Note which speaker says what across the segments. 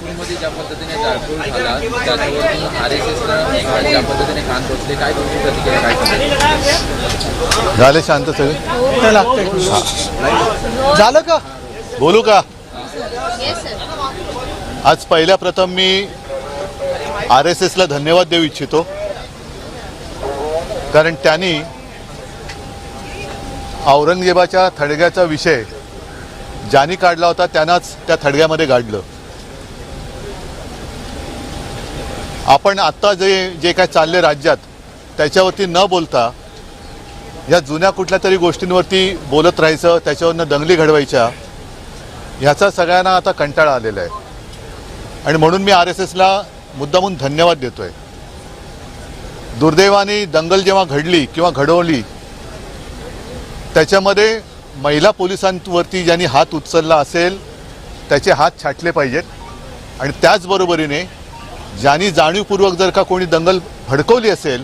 Speaker 1: नागपूरमध्ये ज्या पद्धतीने जाळपोळ झाला त्याच्यावरून RSSला ज्या पद्धतीने कान टोचले, काय तुमची प्रतिक्रिया, काय
Speaker 2: झाले शांत सगळे?
Speaker 3: झालं का?
Speaker 2: बोलू का? आज पहिल्या प्रथम मी RSSला धन्यवाद देऊ इच्छितो, कारण त्यांनी औरंगजेबाच्या थडग्याचा विषय ज्यांनी काढला होता त्यांनाच त्या थडग्यामध्ये गाडलं. आपण आत्ता जे काय चालले राज्यात त्याच्यावरती न बोलता या जुन्या कुठल्या तरी गोष्टींवरती बोलत राहायचं, त्याच्यावरनं दंगली घडवायच्या, ह्याचा सगळ्यांना आता कंटाळा आलेला आहे. आणि म्हणून मी RSSला मुद्दामून धन्यवाद देतोय. दुर्दैवाने दंगल जेव्हा घडली किंवा घडवली त्याच्यामध्ये महिला पोलिसांवरती ज्यांनी हात उचलला असेल त्याचे हात छाटले पाहिजेत. आणि त्याचबरोबरीने ज्यांनी जाणीवपूर्वक जर का कोणी दंगल भडकवली असेल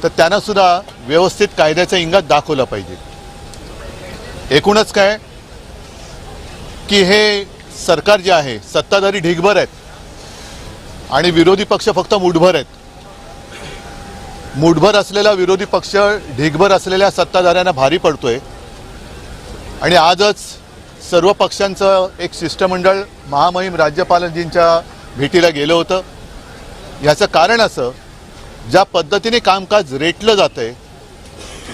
Speaker 2: तर त्यांनासुद्धा व्यवस्थित कायद्याचा इंगात दाखवला पाहिजे. एकूणच काय की हे सरकार जे आहे सत्ताधारी ढिगभर आहेत आणि विरोधी पक्ष फक्त मुठभर आहेत. मुठभर असलेला विरोधी पक्ष ढिगभर असलेल्या सत्ताधाऱ्यांना भारी पडतोय. आणि आजच सर्व पक्षांचं एक शिष्टमंडळ महामहिम राज्यपालांजींच्या भेटीला गेलं होतं. याचं कारण असं, ज्या पद्धतीने कामकाज रेटलं जातंय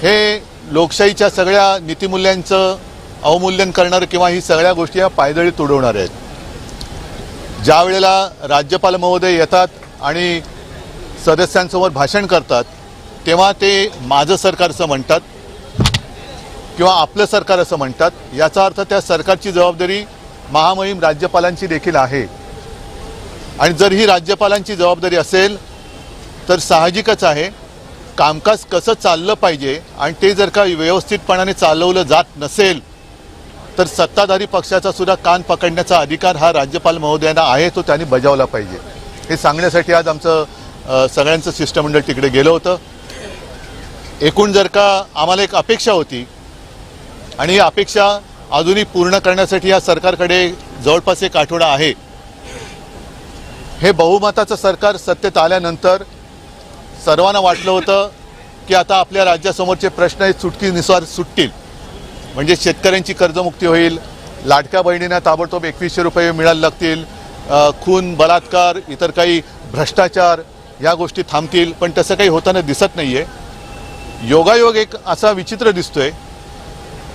Speaker 2: हे लोकशाहीच्या सगळ्या नीतिमूल्यांचं अवमूल्यन करणारं किंवा ही सगळ्या गोष्टी या पायदळीत उडवणार आहेत. ज्या वेळेला राज्यपाल महोदय येतात आणि सदस्यांसमोर भाषण करतात तेव्हा ते माझं सरकार असं म्हणतात किंवा आपलं सरकार असं म्हणतात. याचा अर्थ त्या सरकारची जबाबदारी महामहिम राज्यपालांची देखील आहे. आणि जर ही राज्यपालांची जबाबदारी असेल तर साहजिकच आहे कामकाज कसं चाललं पाहिजे आणि ते जर का व्यवस्थितपणाने चालवलं जात नसेल तर सत्ताधारी पक्षाचा सुद्धा कान पकडण्याचा अधिकार हा राज्यपाल महोदयांना आहे, तो त्यांनी बजावला पाहिजे. हे सांगण्यासाठी आज आमचं सगळ्यांचं शिष्टमंडळ तिकडे गेलं होतं. एकूण जर का आम्हाला एक अपेक्षा होती आणि ही अपेक्षा अजूनही पूर्ण करण्यासाठी या सरकारकडे जवळपास एक आठवडा आहे. हे बहुमताचं सरकार सत्तेत आल्यानंतर सर्वांना वाटलं होतं की आता आपल्या राज्यासमोरचे प्रश्न हे चुटकीनुसार सुटतील. म्हणजे शेतकऱ्यांची कर्जमुक्ती होईल, लाडक्या बहिणींना ताबडतोब 2100 रुपये मिळायला लागतील, खून, बलात्कार, इतर काही भ्रष्टाचार या गोष्टी थांबतील. पण तसं काही होताना दिसत नाही आहे. योगायोग एक असा विचित्र दिसतोय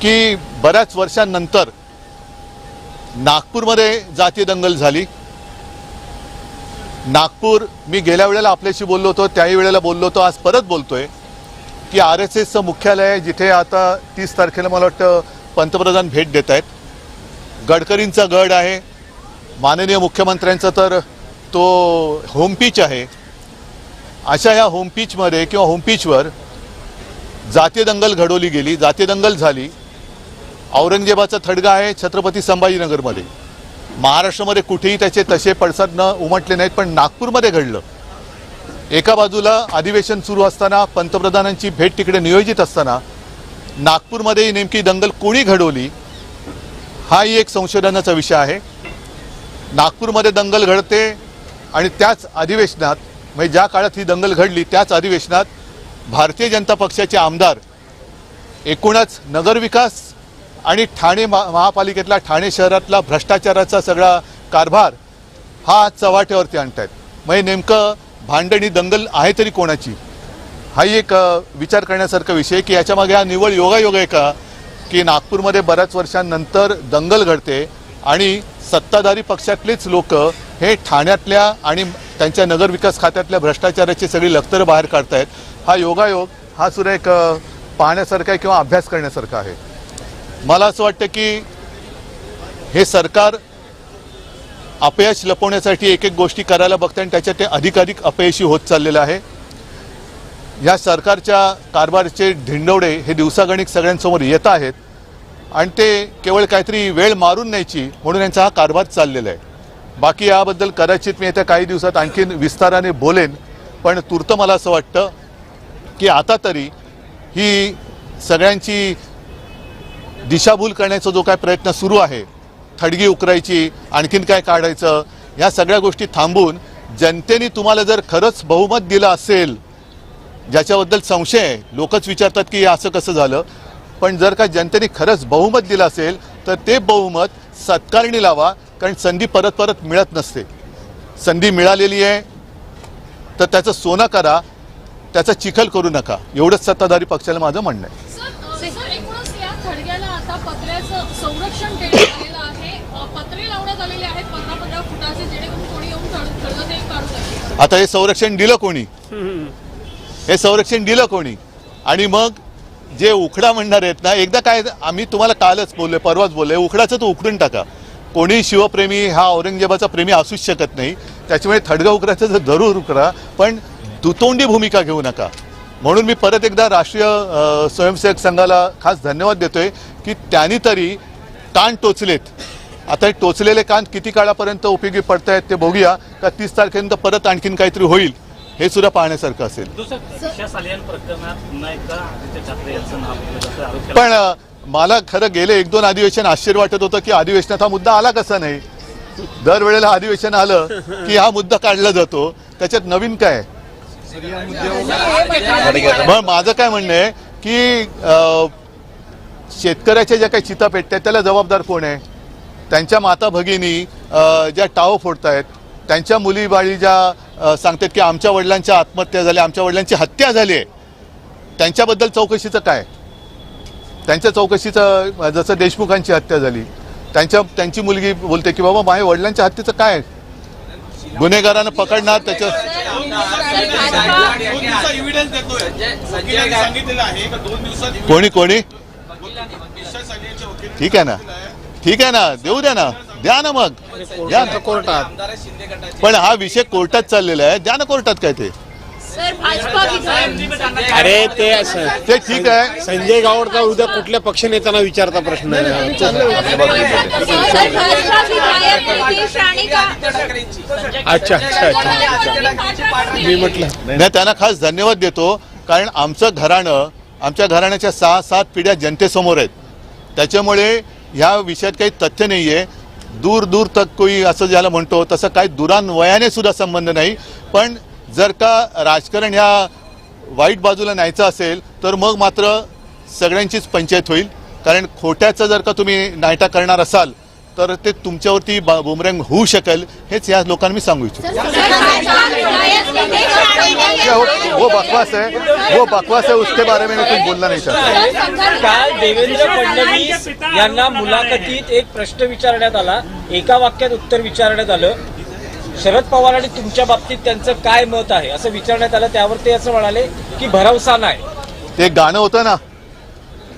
Speaker 2: की बऱ्याच वर्षांनंतर नागपूरमध्ये जातीय दंगल झाली. नागपूर, मी गेल्या वेळेला आपल्याशी बोललो होतो, त्याही वेळेला बोललो होतो, आज परत बोलतोय की RSSचं मुख्यालय आहे जिथे आता 30 तारखेला मला वाटतं पंतप्रधान भेट देत आहेत. गडकरींचा गड आहे, माननीय मुख्यमंत्र्यांचा तर तो होमपीच आहे. अशा या होमपीचमध्ये किंवा होमपीचवर जातीय दंगल घडवली गेली, जातीय दंगल झाली. औरंगजेबाचा थडगा आहे छत्रपती संभाजीनगरमध्ये. महाराष्ट्रामध्ये कुठेही त्याचे तसे पडसाद न उमटले नाहीत, पण नागपूरमध्ये घडलं. एका बाजूला अधिवेशन सुरू असताना, पंतप्रधानांची भेट तिकडे नियोजित असताना नागपूरमध्ये नेमकी दंगल कोणी घडवली हाही एक संशोधनाचा विषय आहे. नागपूरमध्ये दंगल घडते आणि त्याच अधिवेशनात, म्हणजे ज्या काळात ही दंगल घडली त्याच अधिवेशनात भारतीय जनता पक्षाचे आमदार एकूणच नगरविकास आणि ठाणे महापालिकेतला, ठाणे शहरातला भ्रष्टाचाराचा सगळा कारभार हा चव्हाट्यावरती आणतायत. म्हणजे नेमकं भांडणी दंगल आहे तरी कोणाची, हाही एक विचार करण्यासारखा विषय की याच्यामागे हा निव्वळ योगायोग आहे का की नागपूरमध्ये बऱ्याच वर्षांनंतर दंगल घडते आणि सत्ताधारी पक्षातलेच लोक हे ठाण्यातल्या आणि त्यांच्या नगरविकास खात्यातल्या भ्रष्टाचाराची सगळी लक्तरं बाहेर काढतायत. हा योगायोग हा सुद्धा एक पाहण्यासारखा आहे किंवा अभ्यास करण्यासारखा आहे. मला असं वाटतं की हे सरकार अपयश लपवण्यासाठी एक एक गोष्टी करायला बघतं आणि त्याच्यात ते अधिकाधिक अपयशी होत चाललेलं आहे. या सरकारच्या कारभाराचे धिंडवडे हे दिवसागणिक सगळ्यांसमोर येत आहेत आणि ते केवळ काहीतरी वेळ मारून न्यायची म्हणून यांचा हा कारभार चाललेला आहे. बाकी याबद्दल कदाचित मी येत्या काही दिवसात आणखीन विस्ताराने बोलेन, पण तूर्त मला असं वाटतं की आता तरी ही सगळ्यांची दिशाभूल करण्याचा जो काय प्रयत्न सुरू आहे, थडगी उकरायची, आणखीन काय काढायचं, ह्या सगळ्या गोष्टी थांबून जनतेने तुम्हाला जर खरंच बहुमत दिलं असेल, ज्याच्याबद्दल संशय आहे, लोकच विचारतात की असं कसं झालं, पण जर का जनतेने खरंच बहुमत दिलं असेल तर ते बहुमत सत्कारणी लावा, कारण संधी परत परत मिळत नसते. संधी मिळालेली आहे तर त्याचं सोनं करा, त्याचा चिखल करू नका, एवढंच सत्ताधारी पक्षाला माझं म्हणणं आहे.
Speaker 3: सर, एकूणच या थडग्याला आता पत्र्याचं संरक्षण देण्यात आलेलं आहे. पत्रे लावण्यात आलेले आहेत 15-15 फुटाचे, जेणेकरून कोणी येऊन थडगं ते काढू नये.
Speaker 2: आता हे संरक्षण दिलं कोणी? हे संरक्षण दिलं कोणी? आणि मग जे उखडा म्हणणार आहेत ना, एकदा काय आम्ही तुम्हाला कालच बोललोय, परवाच बोललोय, उखडाचं तो उखडून टाका. कोणी शिवप्रेमी हा औरंगजेबाचा प्रेमी असूच शकत नाही, त्याच्यामुळे थडगा उकरायचं तर जरूर उकरा, पण दुतोंडी भूमिका घेऊ नका. म्हणून मी परत एकदा राष्ट्रीय स्वयंसेवक संघाला खास धन्यवाद देतोय की त्यांनी तरी कान टोचलेत. आता हे टोचलेले कान किती काळापर्यंत उपयोगी पडत आहेत ते बघूया, का 30 तारखेनंतर परत आणखीन काहीतरी होईल हे सुद्धा पाहण्यासारखं असेल. पण मला खरं गेले 1-2 अधिवेशन आश्चर्य वाटत होतं की अधिवेशनात हा मुद्दा आला कसा नाही. दरवेळेला अधिवेशन आलं की हा मुद्दा काढला जातो, त्याच्यात नवीन काय? मग माझं काय म्हणणं आहे की शेतकऱ्याच्या ज्या काही चिता पेटतात त्याला जबाबदार कोण आहे? त्यांच्या माता भगिनी ज्या टाव फोडतायत, त्यांच्या मुली बाळी ज्या सांगतात की आमच्या वडिलांच्या आत्महत्या झाल्या, आमच्या वडिलांची हत्या झाली आहे, त्यांच्याबद्दल चौकशीचं काय? त्यांच्या चौकशीचं, जसं देशमुखांची हत्या झाली, त्यांची मुलगी बोलते की बाबा माझ्या वडिलांच्या हत्येचं काय? गुन्हेगारांना पकडणार त्याच्या कोणी कोणी ठीक आहे ना, ठीक आहे ना, देऊ द्या ना, द्या ना, मग द्या ना कोर्टात. पण हा विषय कोर्टात चाललेला आहे, द्या ना कोर्टात काय ते.
Speaker 4: अरे ते
Speaker 2: ठीक आहे.
Speaker 4: संजय गावडकर उद्या कुठल्या पक्षनेत्यांना विचारता प्रश्न आहे. अच्छा अच्छा अच्छा, मी म्हटलं
Speaker 2: नाही, त्यांना खास धन्यवाद देतो, कारण आमचं घराणं, आमच्या घराण्याच्या 6-7 पिढ्या जनतेसमोर आहेत, त्याच्यामुळे ह्या विषयात काही तथ्य नाही आहे. दूर दूर तक कोई असं ज्याला म्हणतो तसं काही दुरान्वयाने सुद्धा संबंध नाही. पण जर का राजकारण ह्या वाईट बाजूला न्यायचं असेल तर मग मात्र सगळ्यांचीच पंचायत होईल, कारण खोट्याचं जर का तुम्ही नायटा करणार असाल तर ते तुमच्यावरती बुमरँग होऊ शकेल, हेच या लोकांना मी सांगू इच्छितो. वो बकवास है, वो बकवास है, उसके बारे में कुछ बोलना नहीं चाहता.
Speaker 5: काल देवेंद्र फडणवीस यांना मुलाखतीत एक प्रश्न विचारण्यात आला, एका वाक्यात उत्तर विचारण्यात आलं, शरद पवार आणि तुमच्या बाबतीत त्यांचं काय मत आहे असं विचारण्यात आलं. त्यावर ते असं म्हणाले की भरवसा नाही.
Speaker 2: ते गाणं होतं ना,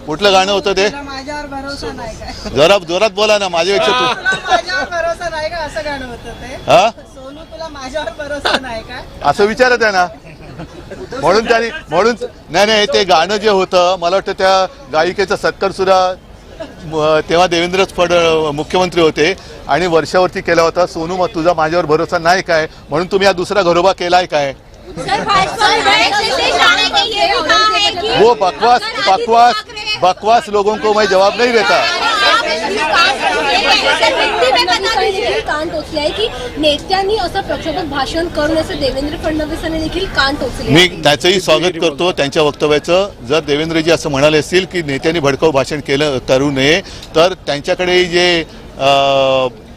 Speaker 2: कुठलं गाणं होतं ते?
Speaker 6: माझ्यावर भरोसा नाही काय?
Speaker 2: जरा जोरात बोला ना, माझ्यापेक्षा तू.
Speaker 6: माझ्यावर भरोसा नाही का असं गाणं होतं ते?
Speaker 2: हा,
Speaker 6: सोनू तुला माझ्यावर भरोसा नाही का
Speaker 2: असं विचारत आहे ना, म्हणून त्यांनी नाही, ते गाणं जे होतं, मला वाटतं त्या गायिकेचा सत्कार सुद्धा तेव्हा देवेंद्र मुख्यमंत्री होते आणि वर्षावरती केला होता, सोनू मग तुझा माझ्यावर भरोसा नाही काय, म्हणून तुम्ही हा दुसरा घरोबा केलाय काय? वो बकवास लोगों को मैं जवाब नहीं देता.
Speaker 3: कान टोचले आहे की नेत्यांनी असं प्रक्षोभक भाषण करून असं देवेंद्र फडणवीसांनी देखील कान टोचले.
Speaker 2: मी त्याचंही स्वागत करतो त्यांच्या वक्तव्याचं. जर देवेंद्रजी असं म्हणाले असतील की नेत्यांनी भडकाऊ भाषण करू नये, तर त्यांच्याकडे जे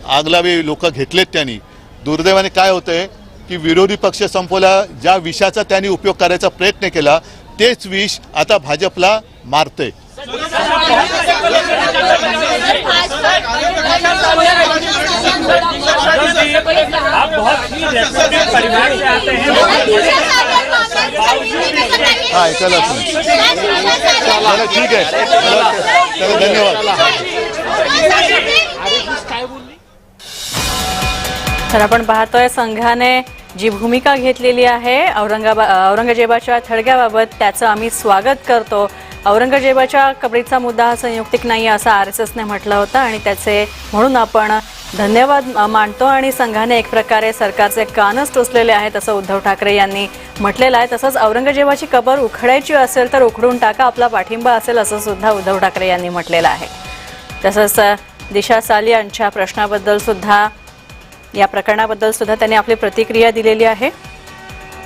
Speaker 2: आगलावे लोक घेतलेत त्यांनी, दुर्दैवाने काय होतंय की विरोधी पक्ष संपवला, ज्या विषाचा त्यांनी उपयोग करायचा प्रयत्न केला तेच विष आता भाजपला मारतंय. हा, ऐकायला ठीक आहे, चला धन्यवाद.
Speaker 7: तर आपण पाहतोय संघाने जी भूमिका घेतलेली आहे औरंगजेबाच्या थडग्याबाबत, त्याचं आम्ही स्वागत करतो. औरंगजेबाच्या कबरीचा मुद्दा हा संयुक्तिक नाही असं RSSने म्हटलं होतं आणि त्याचे म्हणून आपण धन्यवाद मानतो. आणि संघाने एक प्रकारे सरकारचे कानच टोचलेले आहेत असं उद्धव ठाकरे यांनी म्हटलेलं आहे. तसंच औरंगजेबाची कबर उखडायची असेल तर उखडून टाका, आपला पाठिंबा असेल असं सुद्धा उद्धव ठाकरे यांनी म्हटलेलं आहे. तसंच दिशा साली यांच्या प्रश्नाबद्दल सुद्धा या प्रकरणाबद्दल सुद्धा त्यांनी आपली प्रतिक्रिया दिलेली आहे.